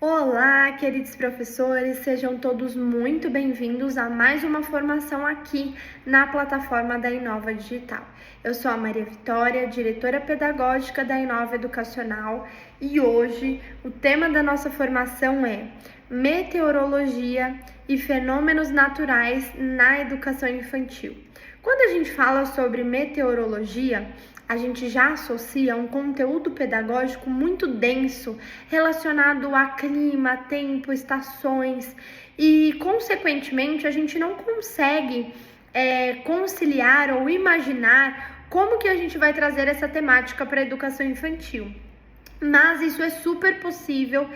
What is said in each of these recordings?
Olá, queridos professores, sejam todos muito bem-vindos a mais uma formação aqui na plataforma da Inova Digital. Eu sou a Maria Vitória, diretora pedagógica da Inova Educacional, e hoje o tema da nossa formação é Meteorologia e Fenômenos Naturais na Educação Infantil. Quando a gente fala sobre meteorologia, a gente já associa um conteúdo pedagógico muito denso relacionado a clima, tempo, estações e, consequentemente, a gente não consegue conciliar ou imaginar como que a gente vai trazer essa temática para a educação infantil. Mas isso é super possível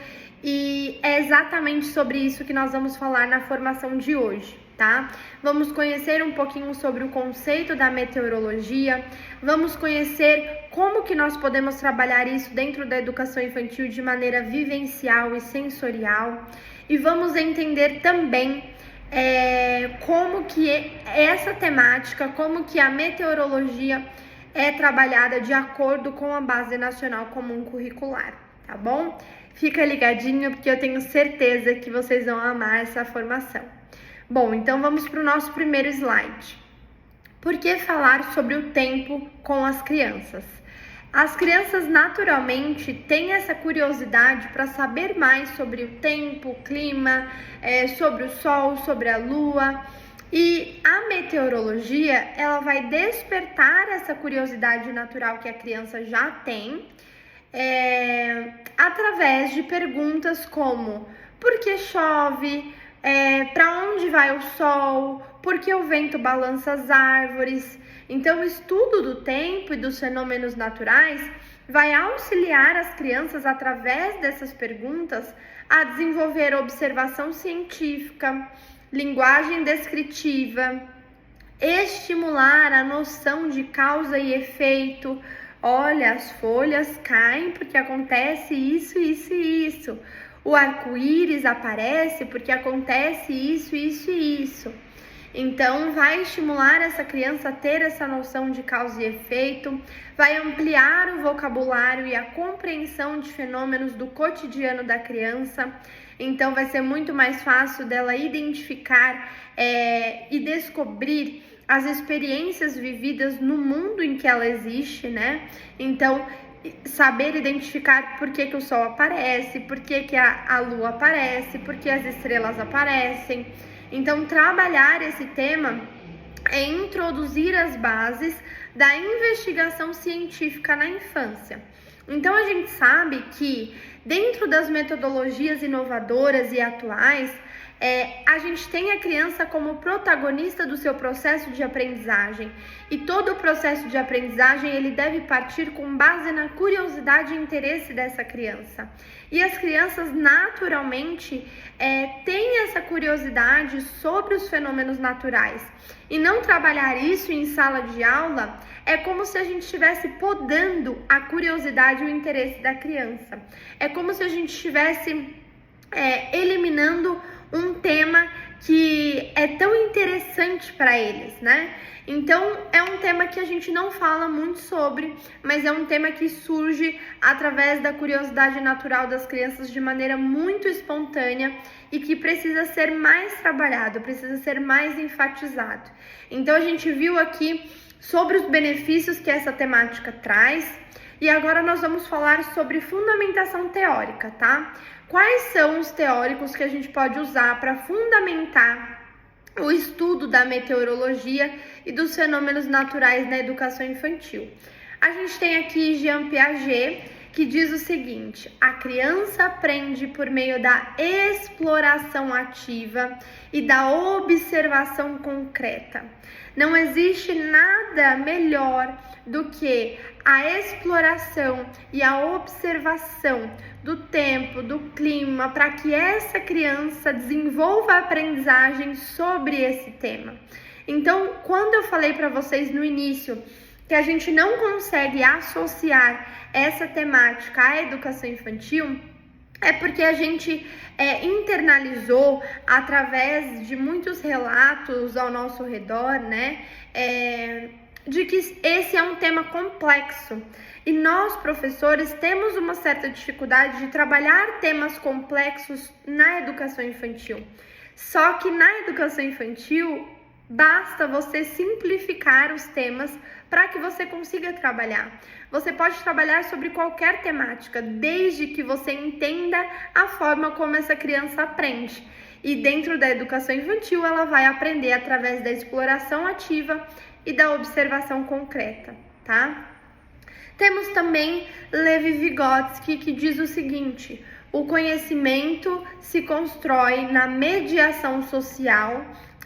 e é exatamente sobre isso que nós vamos falar na formação de hoje, tá? Vamos conhecer um pouquinho sobre o conceito da meteorologia, vamos conhecer como que nós podemos trabalhar isso dentro da educação infantil de maneira vivencial e sensorial, e vamos entender também como que essa temática, como que a meteorologia é trabalhada de acordo com a Base Nacional Comum Curricular, tá bom? Fica ligadinho porque eu tenho certeza que vocês vão amar essa formação. Bom, então vamos para o nosso primeiro slide. Por que falar sobre o tempo com as crianças? As crianças naturalmente têm essa curiosidade para saber mais sobre o tempo, o clima, sobre o sol, sobre a lua. E a meteorologia, ela vai despertar essa curiosidade natural que a criança já tem, através de perguntas como: por que chove? Para onde vai o sol? Por que o vento balança as árvores? Então, o estudo do tempo e dos fenômenos naturais vai auxiliar as crianças, através dessas perguntas, a desenvolver observação científica, linguagem descritiva, estimular a noção de causa e efeito. Olha, as folhas caem porque acontece isso, isso e isso. O arco-íris aparece porque acontece isso, isso e isso. Então, vai estimular essa criança a ter essa noção de causa e efeito, vai ampliar o vocabulário e a compreensão de fenômenos do cotidiano da criança. Então, vai ser muito mais fácil dela identificar e descobrir as experiências vividas no mundo em que ela existe, né? Então, saber identificar por que o sol aparece, por que a lua aparece, por que as estrelas aparecem. Então, trabalhar esse tema é introduzir as bases da investigação científica na infância. Então, a gente sabe que dentro das metodologias inovadoras e atuais, a gente tem a criança como protagonista do seu processo de aprendizagem, e todo o processo de aprendizagem ele deve partir com base na curiosidade e interesse dessa criança. E as crianças naturalmente têm essa curiosidade sobre os fenômenos naturais, e não trabalhar isso em sala de aula é como se a gente estivesse podando a curiosidade e o interesse da criança. É como se a gente estivesse eliminando um tema que é tão interessante para eles, né? Então, é um tema que a gente não fala muito sobre, mas é um tema que surge através da curiosidade natural das crianças de maneira muito espontânea e que precisa ser mais trabalhado, precisa ser mais enfatizado. Então, a gente viu aqui sobre os benefícios que essa temática traz, e agora nós vamos falar sobre fundamentação teórica, tá? Quais são os teóricos que a gente pode usar para fundamentar o estudo da meteorologia e dos fenômenos naturais na educação infantil? A gente tem aqui Jean Piaget, que diz o seguinte: a criança aprende por meio da exploração ativa e da observação concreta. Não existe nada melhor do que a exploração e a observação do tempo, do clima, para que essa criança desenvolva a aprendizagem sobre esse tema. Então, quando eu falei para vocês no início que a gente não consegue associar essa temática à educação infantil, é porque a gente internalizou através de muitos relatos ao nosso redor, né? de que esse é um tema complexo e nós, professores, temos uma certa dificuldade de trabalhar temas complexos na educação infantil. Só que na educação infantil, basta você simplificar os temas para que você consiga trabalhar. Você pode trabalhar sobre qualquer temática, desde que você entenda a forma como essa criança aprende. E dentro da educação infantil, ela vai aprender através da exploração ativa e da observação concreta, tá? Temos também Levi-Vygotsky, que diz o seguinte: o conhecimento se constrói na mediação social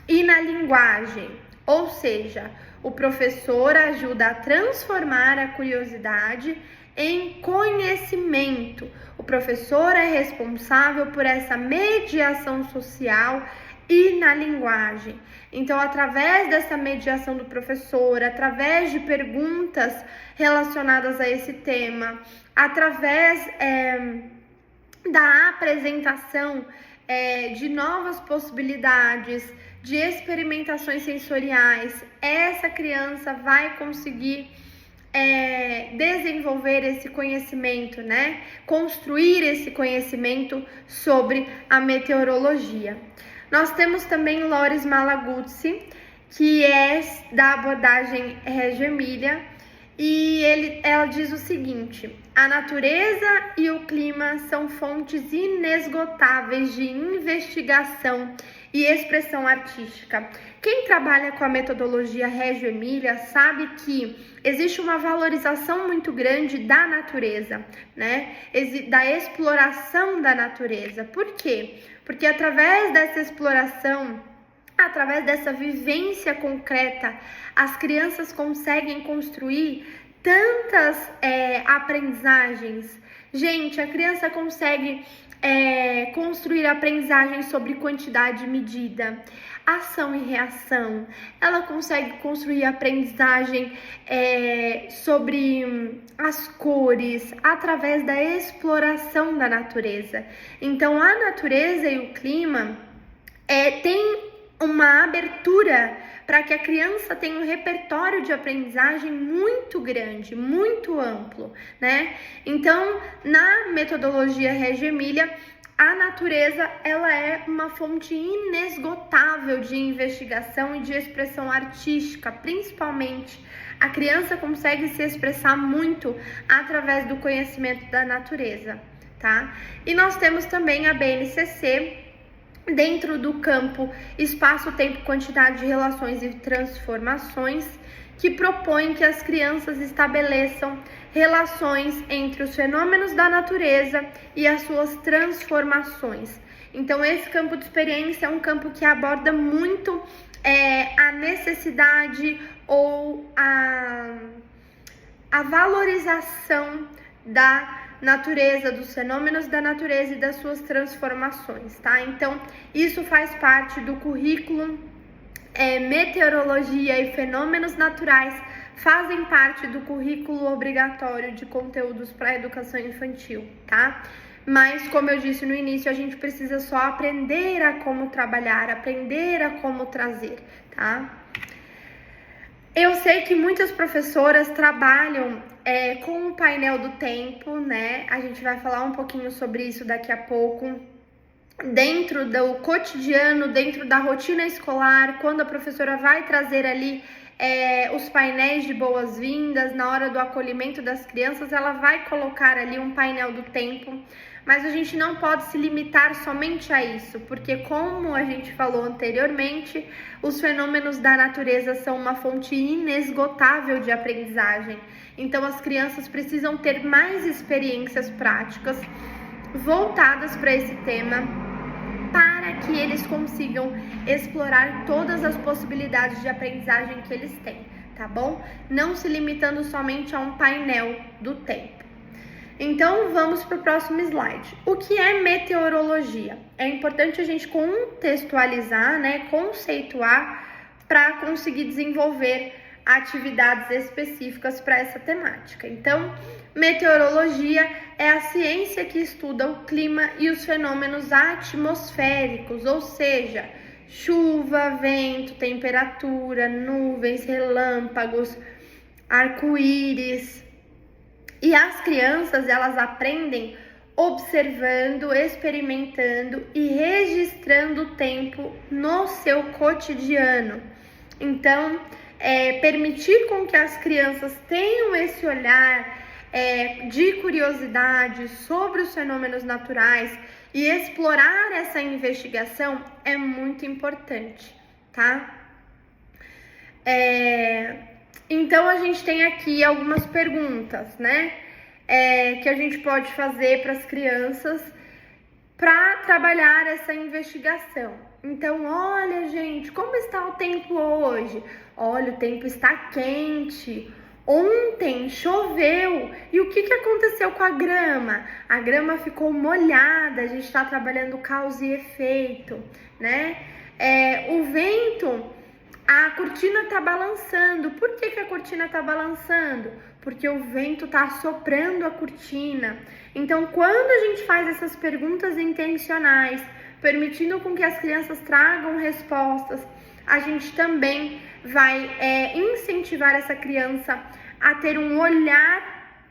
e na linguagem, ou seja, o professor ajuda a transformar a curiosidade em conhecimento. O professor é responsável por essa mediação social e na linguagem. Então, através dessa mediação do professor, através de perguntas relacionadas a esse tema, através da apresentação de novas possibilidades, de experimentações sensoriais, essa criança vai conseguir desenvolver esse conhecimento, né? Construir esse conhecimento sobre a meteorologia. Nós temos também Loris Malaguzzi, que é da abordagem Reggio Emilia, e ela diz o seguinte: a natureza e o clima são fontes inesgotáveis de investigação e expressão artística. Quem trabalha com a metodologia Reggio Emilia sabe que existe uma valorização muito grande da natureza, né? Da exploração da natureza. Por quê? Porque através dessa exploração, através dessa vivência concreta, as crianças conseguem construir tantas aprendizagens. Gente, a criança consegue construir aprendizagens sobre quantidade e medida, ação e reação. Ela consegue construir aprendizagem sobre as cores, através da exploração da natureza. Então, a natureza e o clima tem uma abertura para que a criança tenha um repertório de aprendizagem muito grande, muito amplo, né? Então, na metodologia Reggio Emilia, a natureza ela é uma fonte inesgotável de investigação e de expressão artística, principalmente. A criança consegue se expressar muito através do conhecimento da natureza, tá? E nós temos também a BNCC, dentro do campo espaço, tempo, quantidade de relações e transformações, que propõe que as crianças estabeleçam relações entre os fenômenos da natureza e as suas transformações. Então, esse campo de experiência é um campo que aborda muito a necessidade ou a valorização da natureza, dos fenômenos da natureza e das suas transformações, tá? Então, isso faz parte do currículo. Meteorologia e fenômenos naturais fazem parte do currículo obrigatório de conteúdos para a educação infantil, tá? Mas, como eu disse no início, a gente precisa só aprender a como trabalhar, aprender a como trazer, tá? Eu sei que muitas professoras trabalham com o painel do tempo, né? A gente vai falar um pouquinho sobre isso daqui a pouco. Dentro do cotidiano, dentro da rotina escolar, quando a professora vai trazer ali os painéis de boas-vindas, na hora do acolhimento das crianças, ela vai colocar ali um painel do tempo, mas a gente não pode se limitar somente a isso, porque como a gente falou anteriormente, os fenômenos da natureza são uma fonte inesgotável de aprendizagem, então as crianças precisam ter mais experiências práticas voltadas para esse tema, para que eles consigam explorar todas as possibilidades de aprendizagem que eles têm, tá bom? Não se limitando somente a um painel do tempo. Então, vamos para o próximo slide. O que é meteorologia? É importante a gente contextualizar, né, conceituar, para conseguir desenvolver atividades específicas para essa temática. Então, meteorologia é a ciência que estuda o clima e os fenômenos atmosféricos, ou seja, chuva, vento, temperatura, nuvens, relâmpagos, arco-íris. E as crianças, elas aprendem observando, experimentando e registrando o tempo no seu cotidiano. Então, permitir com que as crianças tenham esse olhar de curiosidade sobre os fenômenos naturais e explorar essa investigação é muito importante, tá? Então, a gente tem aqui algumas perguntas, né? Que a gente pode fazer para as crianças para trabalhar essa investigação. Então, olha, gente, como está o tempo hoje? Olha, o tempo está quente. Ontem choveu. E o que aconteceu com a grama? A grama ficou molhada. A gente está trabalhando causa e efeito, né? O vento, a cortina está balançando. Por que a cortina está balançando? Porque o vento está soprando a cortina. Então, quando a gente faz essas perguntas intencionais, permitindo com que as crianças tragam respostas, a gente também vai incentivar essa criança a ter um olhar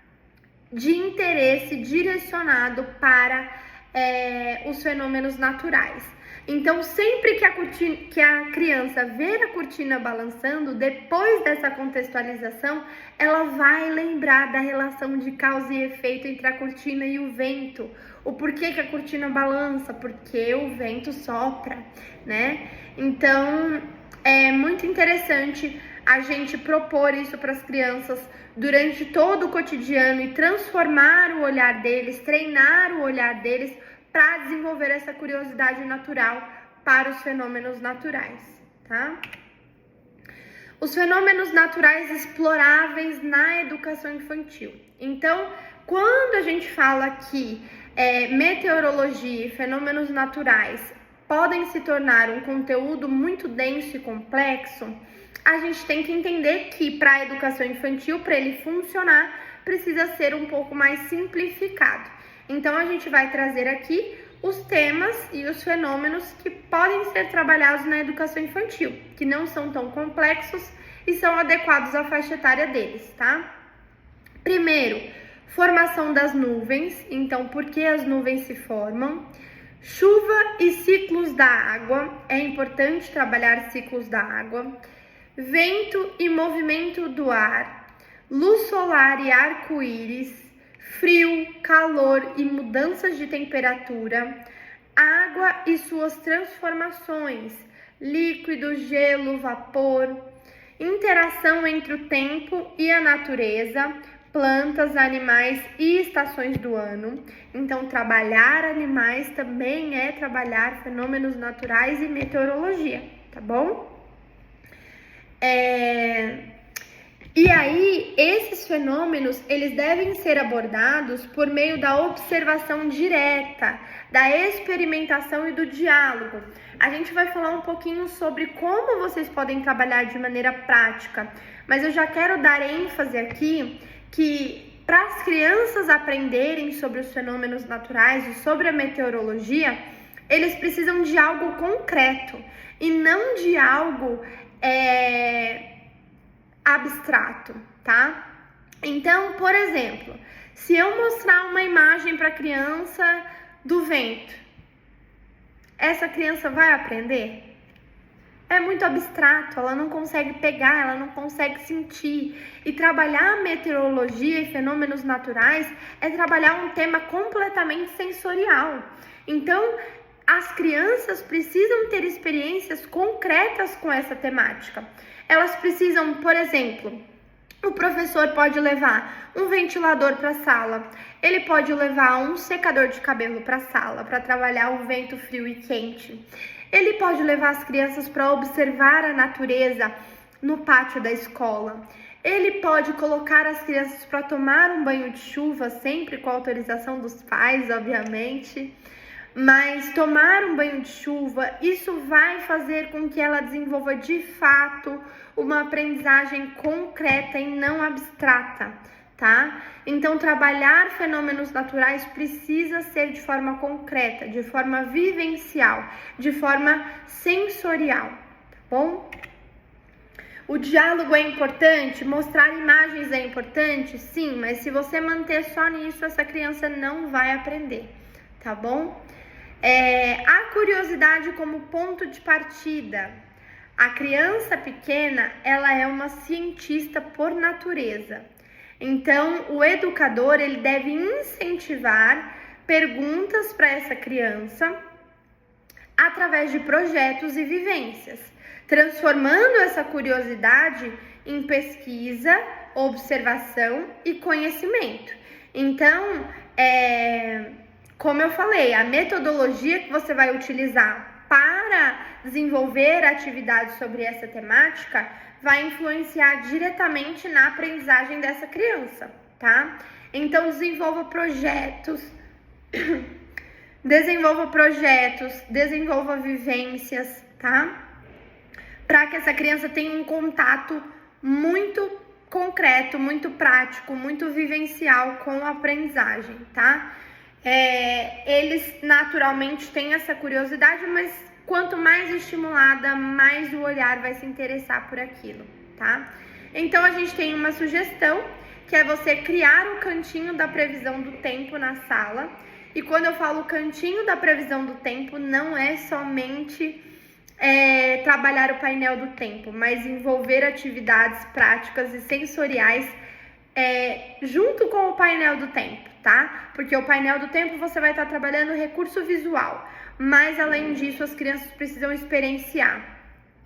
de interesse direcionado para os fenômenos naturais. Então, sempre que a criança ver a cortina balançando, depois dessa contextualização, ela vai lembrar da relação de causa e efeito entre a cortina e o vento. O porquê que a cortina balança? Porque o vento sopra, né? Então, é muito interessante a gente propor isso para as crianças durante todo o cotidiano e transformar o olhar deles, treinar o olhar deles, para desenvolver essa curiosidade natural para os fenômenos naturais, tá? Os fenômenos naturais exploráveis na educação infantil. Então, quando a gente fala que meteorologia e fenômenos naturais podem se tornar um conteúdo muito denso e complexo, a gente tem que entender que para a educação infantil, para ele funcionar, precisa ser um pouco mais simplificado. Então, a gente vai trazer aqui os temas e os fenômenos que podem ser trabalhados na educação infantil, que não são tão complexos e são adequados à faixa etária deles, tá? Primeiro, formação das nuvens. Então, por que as nuvens se formam? Chuva e ciclos da água. É importante trabalhar ciclos da água. Vento e movimento do ar. Luz solar e arco-íris. Frio, calor e mudanças de temperatura, água e suas transformações, líquido, gelo, vapor, interação entre o tempo e a natureza, plantas, animais e estações do ano. Então, trabalhar animais também é trabalhar fenômenos naturais e meteorologia, tá bom? E aí, esses fenômenos, eles devem ser abordados por meio da observação direta, da experimentação e do diálogo. A gente vai falar um pouquinho sobre como vocês podem trabalhar de maneira prática, mas eu já quero dar ênfase aqui que para as crianças aprenderem sobre os fenômenos naturais e sobre a meteorologia, eles precisam de algo concreto e não de algo abstrato, tá? Então, por exemplo, se eu mostrar uma imagem para a criança do vento, essa criança vai aprender? É muito abstrato, ela não consegue pegar, ela não consegue sentir. E trabalhar meteorologia e fenômenos naturais é trabalhar um tema completamente sensorial. Então, as crianças precisam ter experiências concretas com essa temática. Elas precisam, por exemplo, o professor pode levar um ventilador para a sala, ele pode levar um secador de cabelo para a sala para trabalhar o vento frio e quente. Ele pode levar as crianças para observar a natureza no pátio da escola. Ele pode colocar as crianças para tomar um banho de chuva, sempre com a autorização dos pais, obviamente. Mas tomar um banho de chuva, isso vai fazer com que ela desenvolva de fato uma aprendizagem concreta e não abstrata, tá? Então, trabalhar fenômenos naturais precisa ser de forma concreta, de forma vivencial, de forma sensorial, tá bom? O diálogo é importante, mostrar imagens é importante, sim, mas se você manter só nisso, essa criança não vai aprender, tá bom? A curiosidade como ponto de partida. A criança pequena, ela é uma cientista por natureza. Então, o educador, ele deve incentivar perguntas para essa criança através de projetos e vivências, transformando essa curiosidade em pesquisa, observação e conhecimento. Então, como eu falei, a metodologia que você vai utilizar para desenvolver atividades sobre essa temática vai influenciar diretamente na aprendizagem dessa criança, tá? Então, desenvolva projetos, desenvolva vivências, tá? Para que essa criança tenha um contato muito concreto, muito prático, muito vivencial com a aprendizagem, tá? Eles naturalmente têm essa curiosidade, mas quanto mais estimulada, mais o olhar vai se interessar por aquilo, tá? Então, a gente tem uma sugestão, que é você criar o cantinho da previsão do tempo na sala. E quando eu falo cantinho da previsão do tempo, não é somente trabalhar o painel do tempo, mas envolver atividades práticas e sensoriais junto com o painel do tempo, tá? Porque o painel do tempo você vai estar trabalhando o recurso visual, mas além disso as crianças precisam experienciar.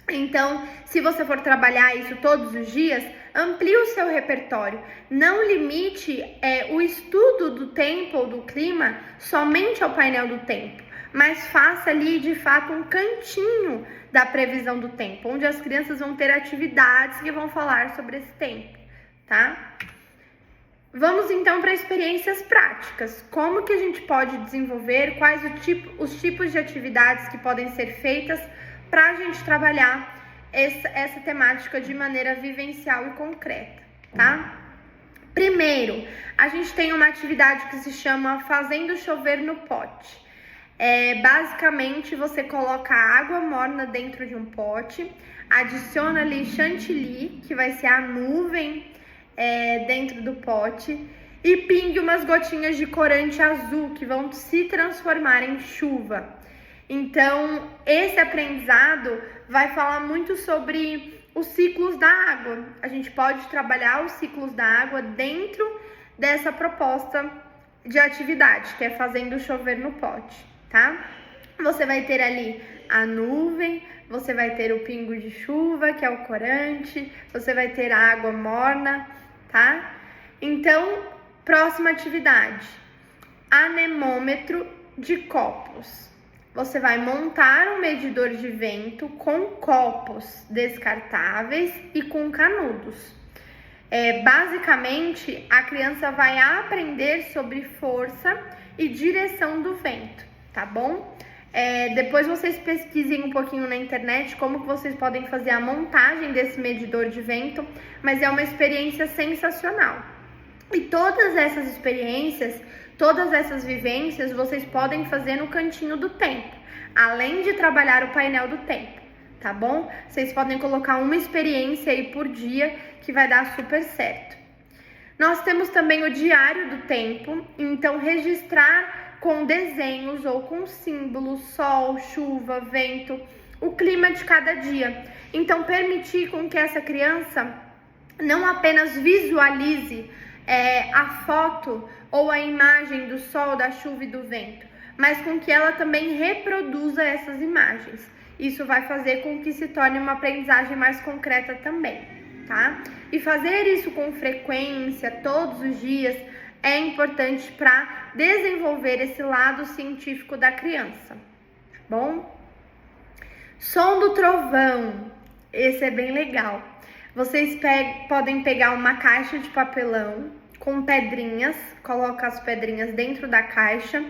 Então, se você for trabalhar isso todos os dias, amplie o seu repertório. Não limite o estudo do tempo ou do clima somente ao painel do tempo, mas faça ali de fato um cantinho da previsão do tempo, onde as crianças vão ter atividades que vão falar sobre esse tempo, tá? Vamos então para experiências práticas. Como que a gente pode desenvolver, quais os tipos de atividades que podem ser feitas para a gente trabalhar essa temática de maneira vivencial e concreta, tá? Primeiro, a gente tem uma atividade que se chama Fazendo Chover no Pote. Basicamente, você coloca água morna dentro de um pote, adiciona ali chantilly, que vai ser a nuvem dentro do pote, e pingue umas gotinhas de corante azul, que vão se transformar em chuva. Então, esse aprendizado vai falar muito sobre os ciclos da água. A gente pode trabalhar os ciclos da água dentro dessa proposta de atividade, que é Fazendo Chover no Pote, tá? Você vai ter ali a nuvem, você vai ter o pingo de chuva, que é o corante, você vai ter a água morna, tá? Então, próxima atividade, anemômetro de copos. Você vai montar um medidor de vento com copos descartáveis e com canudos. Basicamente, a criança vai aprender sobre força e direção do vento, tá bom? Depois vocês pesquisem um pouquinho na internet como que vocês podem fazer a montagem desse medidor de vento, mas é uma experiência sensacional. E todas essas experiências, todas essas vivências, vocês podem fazer no cantinho do tempo, além de trabalhar o painel do tempo, tá bom? Vocês podem colocar uma experiência aí por dia que vai dar super certo. Nós temos também o diário do tempo, então registrar com desenhos ou com símbolos, sol, chuva, vento, o clima de cada dia. Então permitir com que essa criança não apenas visualize a foto ou a imagem do sol, da chuva e do vento, mas com que ela também reproduza essas imagens. Isso vai fazer com que se torne uma aprendizagem mais concreta também, tá? E fazer isso com frequência, todos os dias, é importante para desenvolver esse lado científico da criança, tá bom? Som do trovão, esse é bem legal. Vocês podem pegar uma caixa de papelão com pedrinhas, coloca as pedrinhas dentro da caixa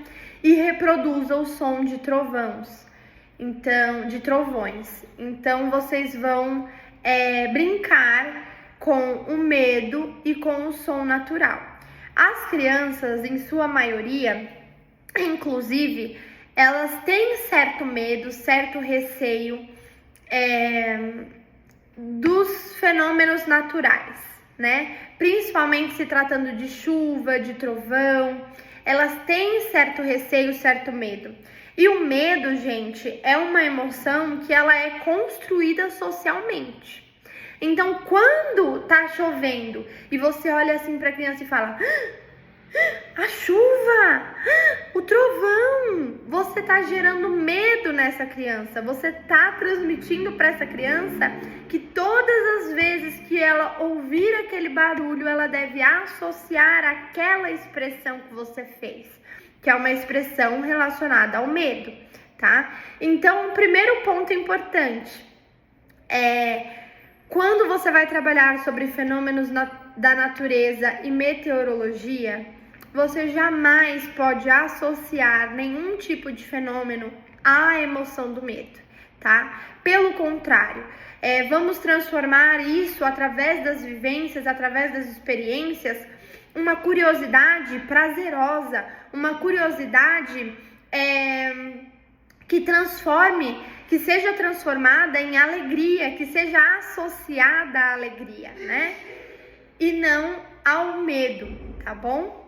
e reproduza o som de trovões. Então vocês vão brincar com o medo e com o som natural. As crianças, em sua maioria, inclusive, elas têm certo medo, certo receio dos fenômenos naturais, né? Principalmente se tratando de chuva, de trovão, elas têm certo receio, certo medo. E o medo, gente, é uma emoção que ela é construída socialmente. Então, quando tá chovendo e você olha assim para a criança e fala: a chuva, o trovão, você tá gerando medo nessa criança, você tá transmitindo para essa criança que todas as vezes que ela ouvir aquele barulho, ela deve associar aquela expressão que você fez, que é uma expressão relacionada ao medo, tá? Então, o primeiro ponto importante é quando você vai trabalhar sobre fenômenos da natureza e meteorologia, você jamais pode associar nenhum tipo de fenômeno à emoção do medo, tá? Pelo contrário, vamos transformar isso através das vivências, através das experiências, uma curiosidade prazerosa, uma curiosidade que seja transformada em alegria, que seja associada à alegria, né? E não ao medo, tá bom?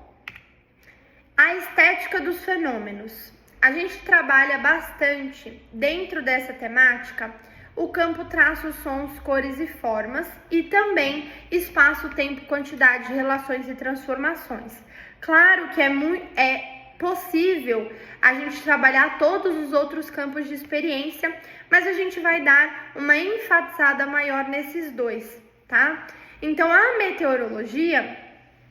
A estética dos fenômenos. A gente trabalha bastante dentro dessa temática o campo traços, sons, cores e formas e também espaço, tempo, quantidade, relações e transformações. Claro que é possível a gente trabalhar todos os outros campos de experiência, mas a gente vai dar uma enfatizada maior nesses dois, tá? Então, a meteorologia,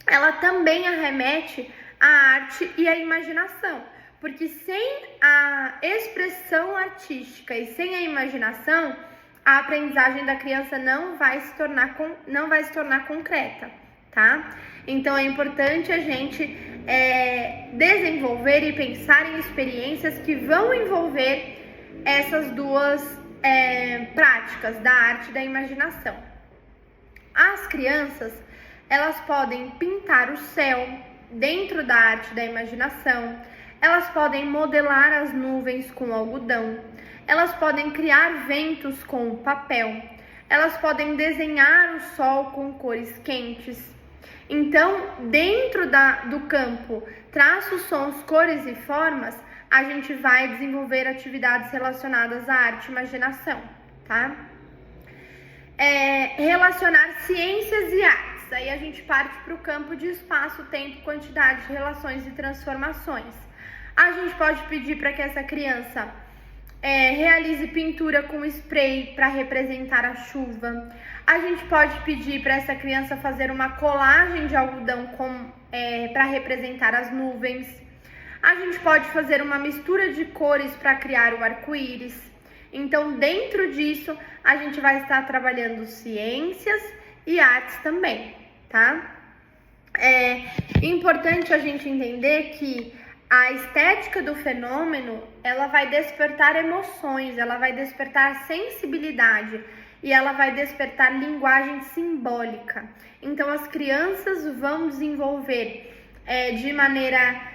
ela também arremete à arte e à imaginação, porque sem a expressão artística e sem a imaginação, a aprendizagem da criança não vai se tornar concreta, tá? Então, é importante a gente desenvolver e pensar em experiências que vão envolver essas duas práticas da arte e da imaginação. As crianças, elas podem pintar o céu dentro da arte e da imaginação, elas podem modelar as nuvens com algodão, elas podem criar ventos com papel, elas podem desenhar o sol com cores quentes. Então, dentro do campo traços, sons, cores e formas, a gente vai desenvolver atividades relacionadas à arte e imaginação, tá? Relacionar ciências e artes. Aí a gente parte para o campo de espaço, tempo, quantidade, relações e transformações. A gente pode pedir para que essa criança realize pintura com spray para representar a chuva. A gente pode pedir para essa criança fazer uma colagem de algodão para representar as nuvens. A gente pode fazer uma mistura de cores para criar o arco-íris. Então, dentro disso, a gente vai estar trabalhando ciências e artes também, tá? É importante a gente entender que a estética do fenômeno, ela vai despertar emoções, ela vai despertar sensibilidade e ela vai despertar linguagem simbólica. Então, as crianças vão desenvolver de maneira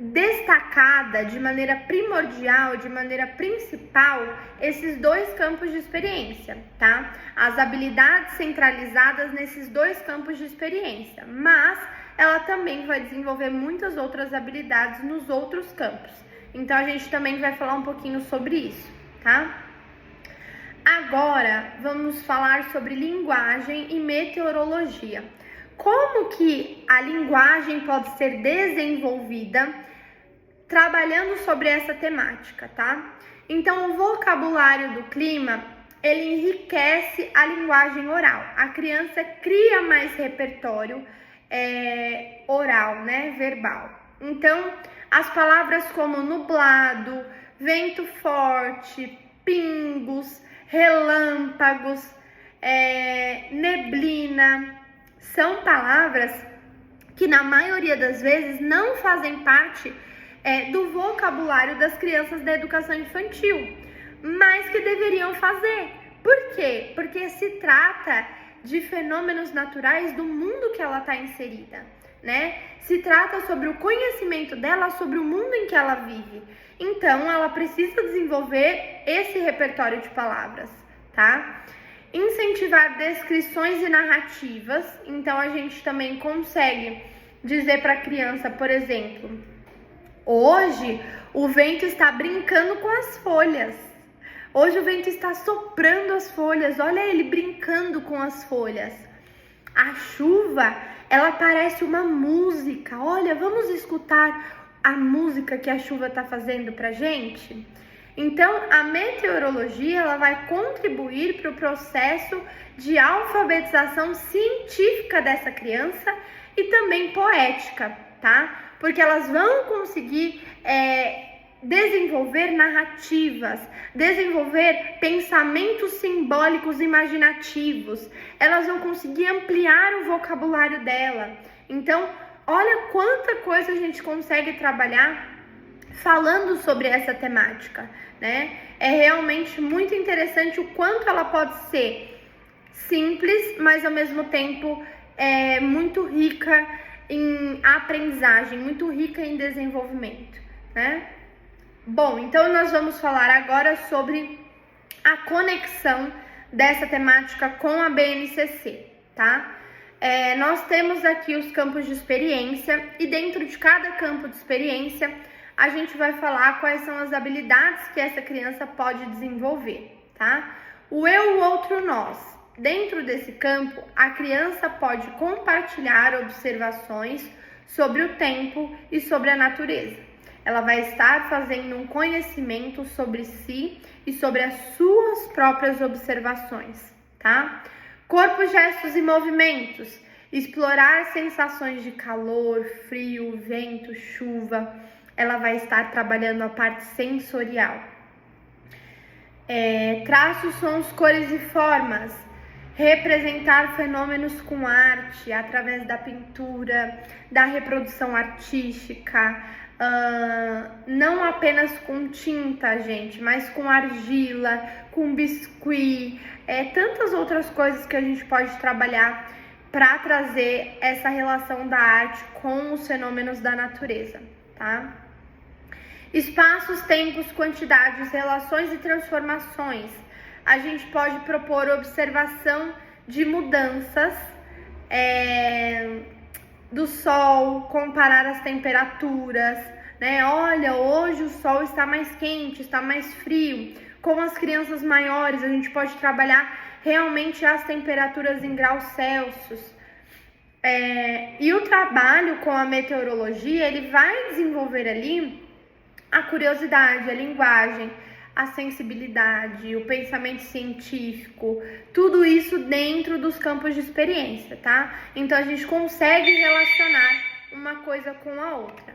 destacada, de maneira primordial, de maneira principal, esses dois campos de experiência, tá? As habilidades centralizadas nesses dois campos de experiência, mas ela também vai desenvolver muitas outras habilidades nos outros campos. Então, a gente também vai falar um pouquinho sobre isso, tá? Agora, vamos falar sobre linguagem e meteorologia. Como que a linguagem pode ser desenvolvida trabalhando sobre essa temática, tá? Então, o vocabulário do clima, ele enriquece a linguagem oral. A criança cria mais repertório oral, né, verbal. Então, as palavras como nublado, vento forte, pingos, relâmpagos, neblina, são palavras que na maioria das vezes não fazem parte do vocabulário das crianças da educação infantil, mas que deveriam fazer. Por quê? Porque se trata de fenômenos naturais do mundo que ela está inserida, né? Se trata sobre o conhecimento dela sobre o mundo em que ela vive. Então, ela precisa desenvolver esse repertório de palavras, tá? incentivar descrições e narrativas. Então a gente também consegue dizer para a criança, por exemplo, hoje o vento está brincando com as folhas. Hoje o vento está soprando as folhas. Olha ele brincando com as folhas. A chuva, ela parece uma música. Olha, vamos escutar a música que a chuva está fazendo pra gente? Então, a meteorologia, ela vai contribuir para o processo de alfabetização científica dessa criança e também poética, tá? Porque elas vão conseguir desenvolver narrativas, desenvolver pensamentos simbólicos imaginativos, elas vão conseguir ampliar o vocabulário dela. Então, olha quanta coisa a gente consegue trabalhar falando sobre essa temática, né? É realmente muito interessante o quanto ela pode ser simples, mas ao mesmo tempo muito rica em aprendizagem, muito rica em desenvolvimento, né? Bom, então nós vamos falar agora sobre a conexão dessa temática com a BNCC, tá? Nós temos aqui os campos de experiência e dentro de cada campo de experiência a gente vai falar quais são as habilidades que essa criança pode desenvolver, tá? O eu, o outro, o nós. Dentro desse campo, a criança pode compartilhar observações sobre o tempo e sobre a natureza. Ela vai estar fazendo um conhecimento sobre si e sobre as suas próprias observações, tá? Corpo, gestos e movimentos. Explorar sensações de calor, frio, vento, chuva. Ela vai estar trabalhando a parte sensorial. Traços, sons, cores e formas. Representar fenômenos com arte, através da pintura, da reprodução artística, não apenas com tinta, gente, mas com argila, com biscuit, tantas outras coisas que a gente pode trabalhar para trazer essa relação da arte com os fenômenos da natureza, tá? Espaços, tempos, quantidades, relações e transformações. A gente pode propor observação de mudanças do sol, comparar as temperaturas, né? Olha, hoje o sol está mais quente, está mais frio. Com as crianças maiores, a gente pode trabalhar realmente as temperaturas em graus Celsius. E o trabalho com a meteorologia, ele vai desenvolver ali a curiosidade, a linguagem, a sensibilidade, o pensamento científico, tudo isso dentro dos campos de experiência, tá? Então a gente consegue relacionar uma coisa com a outra.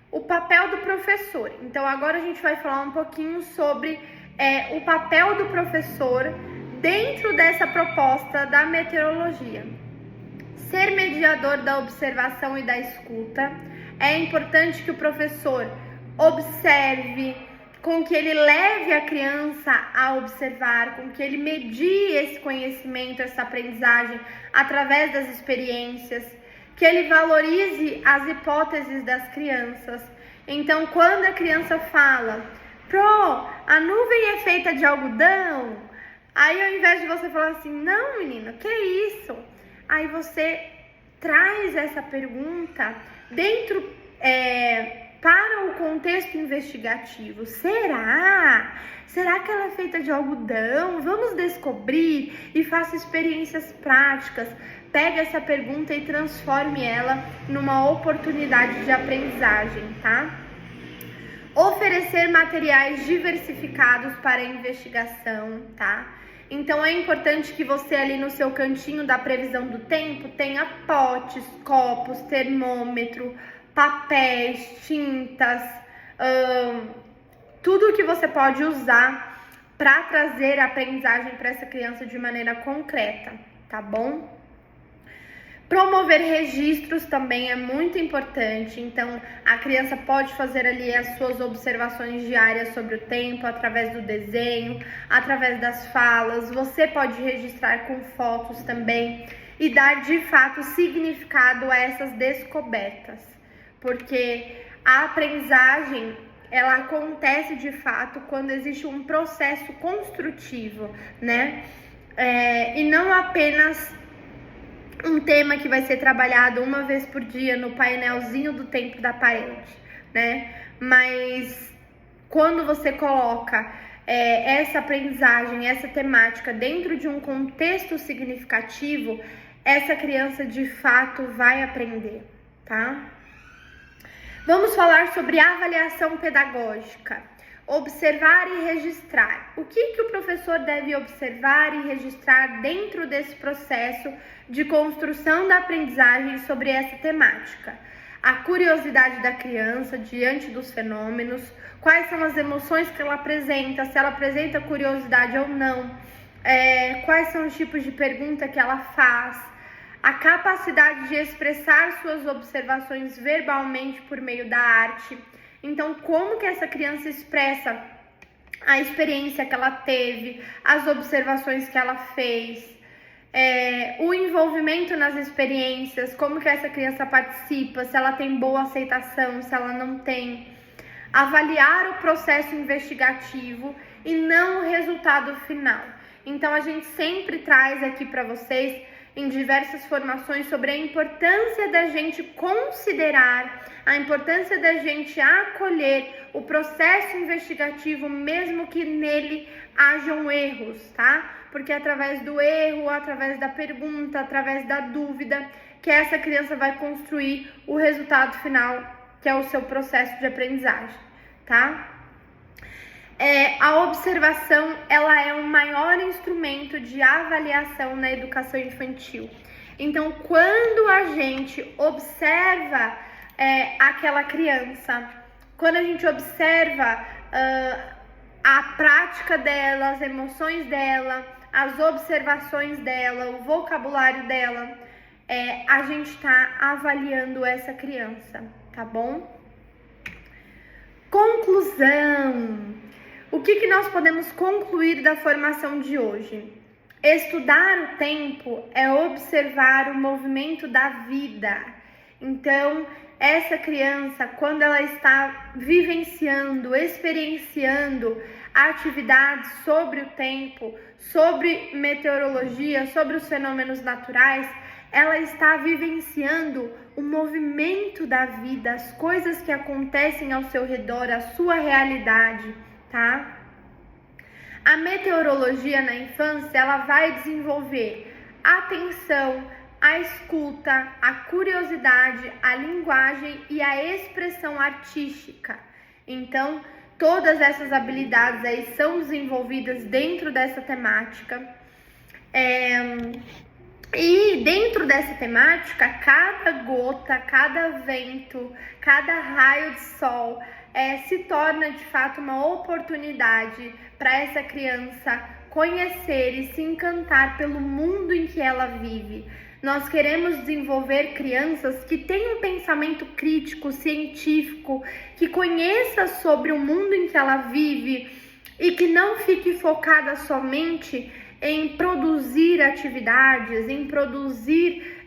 O papel do professor. Então agora a gente vai falar um pouquinho sobre o papel do professor dentro dessa proposta da meteorologia. Ser mediador da observação e da escuta. É importante que o professor observe, com que ele leve a criança a observar, com que ele medie esse conhecimento, essa aprendizagem através das experiências, que ele valorize as hipóteses das crianças. Então, quando a criança fala, a nuvem é feita de algodão, aí ao invés de você falar assim, não menina, que isso? Aí você traz essa pergunta dentro para o contexto investigativo. Será? Será que ela é feita de algodão? Vamos descobrir e faça experiências práticas. Pegue essa pergunta e transforme ela numa oportunidade de aprendizagem, tá? Oferecer materiais diversificados para a investigação, tá? Então é importante que você ali no seu cantinho da previsão do tempo tenha potes, copos, termômetro, papéis, tintas, tudo que você pode usar para trazer a aprendizagem para essa criança de maneira concreta, tá bom? Promover registros também é muito importante, então a criança pode fazer ali as suas observações diárias sobre o tempo, através do desenho, através das falas, você pode registrar com fotos também e dar de fato significado a essas descobertas, porque a aprendizagem, ela acontece de fato quando existe um processo construtivo, né? e não apenas um tema que vai ser trabalhado uma vez por dia no painelzinho do tempo da parede, né? Mas quando você coloca essa aprendizagem, essa temática dentro de um contexto significativo, essa criança de fato vai aprender, tá? Vamos falar sobre avaliação pedagógica. Observar e registrar. O que o professor deve observar e registrar dentro desse processo de construção da aprendizagem sobre essa temática? A curiosidade da criança diante dos fenômenos, quais são as emoções que ela apresenta, se ela apresenta curiosidade ou não, quais são os tipos de pergunta que ela faz, a capacidade de expressar suas observações verbalmente por meio da arte. Então, como que essa criança expressa a experiência que ela teve, as observações que ela fez, o envolvimento nas experiências, como que essa criança participa, se ela tem boa aceitação, se ela não tem. Avaliar o processo investigativo e não o resultado final. Então, a gente sempre traz aqui para vocês em diversas formações sobre a importância da gente considerar, a importância da gente acolher o processo investigativo, mesmo que nele hajam erros, tá? Porque é através do erro, através da pergunta, através da dúvida, que essa criança vai construir o resultado final, que é o seu processo de aprendizagem, tá? A observação, ela é o maior instrumento de avaliação na educação infantil. Então, quando a gente observa aquela criança, quando a gente observa a prática dela, as emoções dela, as observações dela, o vocabulário dela, a gente está avaliando essa criança, tá bom? Conclusão. O que nós podemos concluir da formação de hoje? Estudar o tempo é observar o movimento da vida. Então, essa criança, quando ela está vivenciando, experienciando atividades sobre o tempo, sobre meteorologia, sobre os fenômenos naturais, ela está vivenciando o movimento da vida, as coisas que acontecem ao seu redor, a sua realidade, tá? A meteorologia na infância, ela vai desenvolver a atenção, a escuta, a curiosidade, a linguagem e a expressão artística. Então, todas essas habilidades aí são desenvolvidas dentro dessa temática. E dentro dessa temática, cada gota, cada vento, cada raio de sol se torna de fato uma oportunidade para essa criança conhecer e se encantar pelo mundo em que ela vive. Nós queremos desenvolver crianças que tenham um pensamento crítico, científico, que conheça sobre o mundo em que ela vive e que não fique focada somente em produzir atividades, em produzir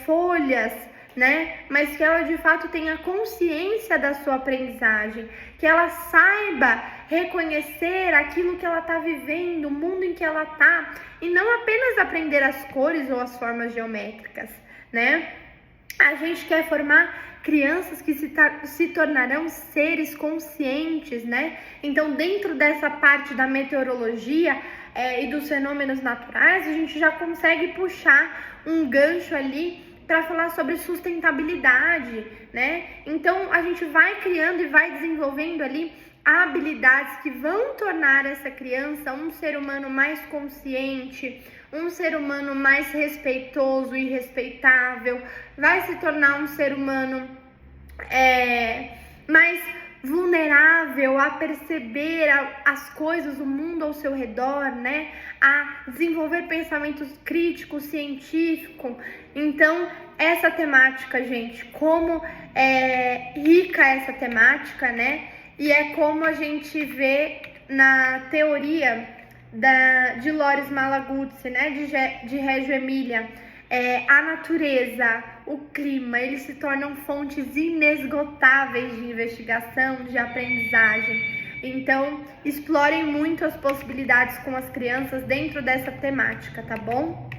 folhas, né? Mas que ela de fato tenha consciência da sua aprendizagem, que ela saiba reconhecer aquilo que ela está vivendo, o mundo em que ela está, e não apenas aprender as cores ou as formas geométricas, né? A gente quer formar crianças que se tornarão seres conscientes, né? Então, dentro dessa parte da meteorologia e dos fenômenos naturais, a gente já consegue puxar um gancho ali para falar sobre sustentabilidade, né? Então, a gente vai criando e vai desenvolvendo ali habilidades que vão tornar essa criança um ser humano mais consciente, um ser humano mais respeitoso e respeitável, vai se tornar um ser humano mais vulnerável a perceber as coisas, o mundo ao seu redor, né? A desenvolver pensamentos críticos, científicos. Então, essa temática, gente, como é rica essa temática, né? E é como a gente vê na teoria de Loris Malaguzzi, né? De Reggio Emilia. A natureza, o clima, eles se tornam fontes inesgotáveis de investigação, de aprendizagem. Então, explorem muito as possibilidades com as crianças dentro dessa temática, tá bom?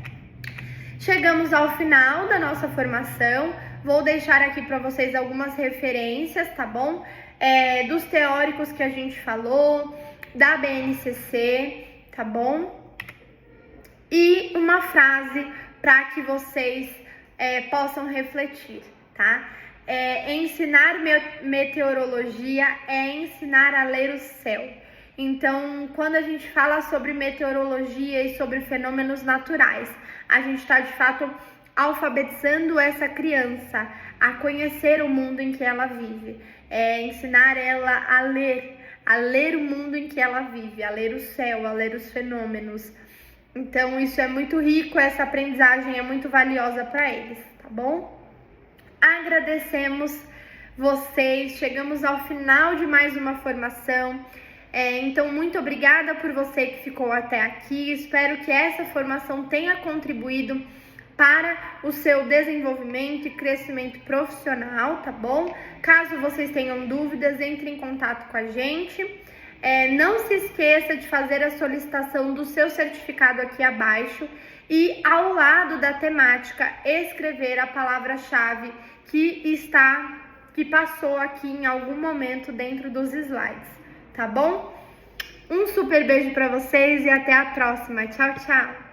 Chegamos ao final da nossa formação. Vou deixar aqui para vocês algumas referências, tá bom? Dos teóricos que a gente falou, da BNCC, tá bom? E uma frase para que vocês possam refletir, tá? Ensinar meteorologia é ensinar a ler o céu. Então, quando a gente fala sobre meteorologia e sobre fenômenos naturais, a gente está, de fato, alfabetizando essa criança a conhecer o mundo em que ela vive. Ensinar ela a ler o mundo em que ela vive, a ler o céu, a ler os fenômenos. Então, isso é muito rico, essa aprendizagem é muito valiosa para eles, tá bom? Agradecemos vocês, chegamos ao final de mais uma formação. Então, muito obrigada por você que ficou até aqui. Espero que essa formação tenha contribuído para o seu desenvolvimento e crescimento profissional, tá bom? Caso vocês tenham dúvidas, entre em contato com a gente. Não se esqueça de fazer a solicitação do seu certificado aqui abaixo e, ao lado da temática, escrever a palavra-chave que passou aqui em algum momento dentro dos slides, tá bom? Um super beijo para vocês e até a próxima. Tchau, tchau!